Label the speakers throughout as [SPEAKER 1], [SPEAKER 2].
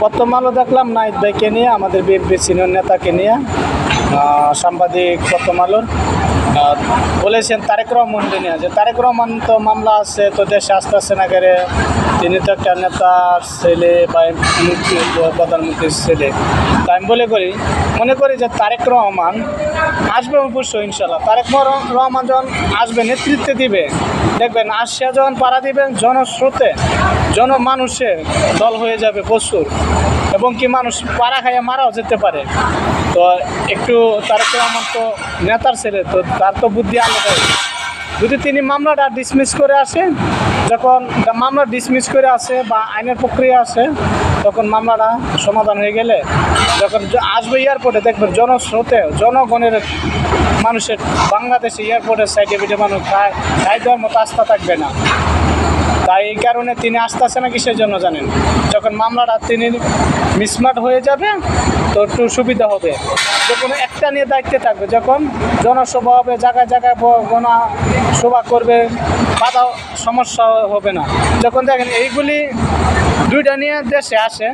[SPEAKER 1] প্রথম আলো দেখলাম নাহিদ ভাইকে নিয়ে, আমাদের বিএনপি সিনিয়র নেতাকে নিয়ে, সাংবাদিক প্রথম আলোর বলেছেন তারেক রহমানকে নিয়ে, যে তারেক রহমান তো মামলা আছে, তো দেশে আসতে আসছে না করে, তিনি তো একটা নেতার ছেলে বা প্রধানমন্ত্রীর ছেলে। তো আমি মনে করি যে তারেক রহমান আসবে অবশ্যই ইনশাল্লাহ। তারেক রহমান যখন আসবে, নেতৃত্বে দিবে, দেখবেন আসিয়া যখন পাড়া দিবেন, জনস্রোতে জনমানুষের দল হয়ে যাবে প্রচুর, এবং কি মানুষ পাড়া খাইয়া মারাও যেতে পারে। তো একটু তারেক রহমান তো নেতার ছেলে, তো তার তো বুদ্ধি আলাদা। যদি তিনি মামলাটা ডিসমিস করে আসে, যখন মামলা ডিসমিস করে আসে বা আইনের প্রক্রিয়া আসে, তখন মামলাটা সমাধান হয়ে গেলে যখন আসবে এয়ারপোর্টে, দেখবেন জনস্রোতে জনগণের মানুষের বাংলাদেশে এয়ারপোর্টের সাইডে পিঠে মানুষ খাই দেওয়ার মতো আস্থা থাকবে না। তাই এই কারণে তিনি আসতেছে না কিসের জন্য জানেন? যখন মামলাটা তিনি মিসমাট হয়ে যাবে, তো একটু সুবিধা হবে। যখন একটা নিয়ে দায়িত্বে থাকবে, যখন জনসভা হবে, জায়গায় জায়গায় গণসভা করবে, বাধা সমস্যা হবে না। যখন দেখেন এইগুলি দুইটা নিয়ে দেশে আসে,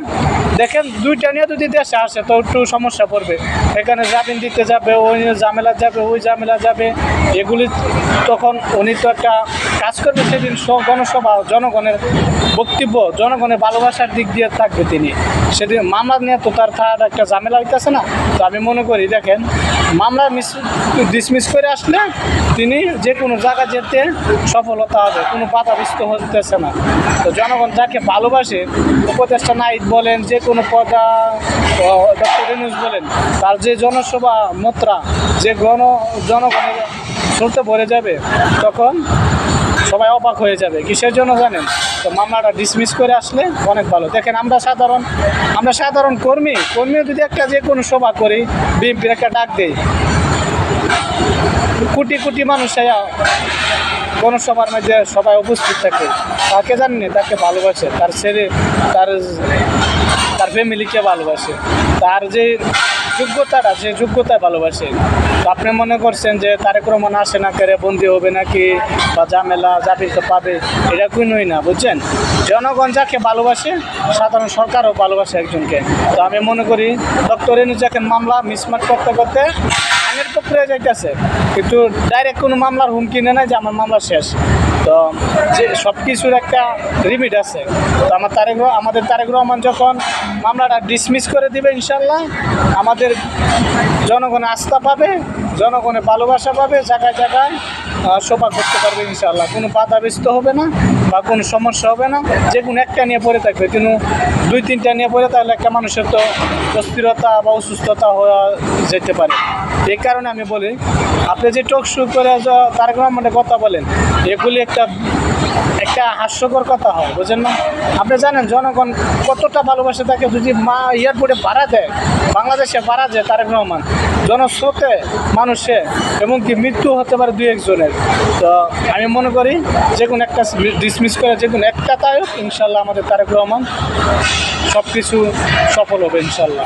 [SPEAKER 1] দেখেন দুইটা নিয়ে যদি দেশে আসে, তো একটু সমস্যা পড়বে। এখানে জামিন দিতে যাবে, ওই ঝামেলা যাবে, ওই ঝামেলা যাবে, এগুলি তখন উনি তো একটা কাজ করবে সেদিন গণসভা, জনগণের বক্তব্য, জনগণের ভালোবাসার দিক দিয়ে থাকবে তিনি। সেদিন মামলা নিয়ে তো তার একটা ঝামেলা হইতেছে না। তো আমি মনে করি দেখেন, মামলা ডিসমিস করে আসলে তিনি যে কোনো জায়গা যেতে সফলতা হবে, কোনো বাধাগ্রস্ত হতেছে না। তো জনগণ যাকে ভালোবাসে, উপদেষ্টা নাহিদ বলেন, যে কোনো ডক্টর ইউনূস বলেন, তার যে জনসভা মাত্রা, যে জনগণের স্রোতে ভরে যাবে, তখন সবাই অবাক হয়ে যাবে। কিসের জন্য জানেন? তো মামলাটা ডিসমিস করে আসলে অনেক ভালো। দেখেন আমরা সাধারণ কর্মী যদি একটা যে কোনো সভা করি, বিএনপির একটা ডাক দেই, কোটি কোটি মানুষ গণসভার মধ্যে সবাই উপস্থিত থাকে। তাকে জানেন, তাকে ভালোবাসে, তার ছেলে, তার ফ্যামিলিকে ভালোবাসে, তার যে যোগ্যতায় ভালোবাসে। তো আপনি মনে করছেন যে তারেক রহমান আসে না করে বন্দি হবে নাকি, বা ঝামেলা জামিন তো পাবে, এটা কোনোই না, বুঝছেন? জনগণ যাকে ভালোবাসে, সাধারণ সরকারও ভালোবাসে একজনকে। তো আমি মনে করি ডক্টর ইউনূস যাকে মামলা মিসমাট করতে করতে আইনের প্রক্রিয়া যাইতেছে, কিন্তু ডাইরেক্ট কোনো মামলার হুমকি নেয় না যে আমার মামলা শেষ। তো যে সব কিছুর একটা লিমিট আছে। তো আমাদের তারেক রহমান যখন মামলাটা ডিসমিস করে দিবে, ইনশাল্লাহ আমাদের জনগণ আস্থা পাবে, জনগণের ভালোবাসা পাবে, জায়গায় জায়গায় সভা করতে পারবে ইনশাল্লাহ। কোনো বাধাগ্রস্ত হবে না বা কোনো সমস্যা হবে না। যে কোনো একটা নিয়ে পড়ে থাকবে, কিন্তু 2-3টা নিয়ে পড়ে থাকলে একটা মানুষের তো অস্থিরতা বা অসুস্থতা হয়ে যেতে পারে। এই কারণে আমি বলি, আপনি যে টক শো করে তারেক রহমানের কথা বলেন, এগুলি একটা হাস্যকর কথা হয়, বুঝেন না? আপনি জানেন জনগণ কতটা ভালোবাসে তাকে। যদি এয়ারপোর্টে ভাড়া দেয়, বাংলাদেশে ভাড়া দেয় তারেক রহমান, জনস্রোতে মানুষে, এবং কি মৃত্যু হতে পারে 2-1 জনের। তো আমি মনে করি যে কোনো একটা ডিসমিস করে, যে কোনো একটা তাই ইনশাল্লাহ আমাদের তারেক রহমান সব কিছু সফল হবে ইনশাল্লাহ।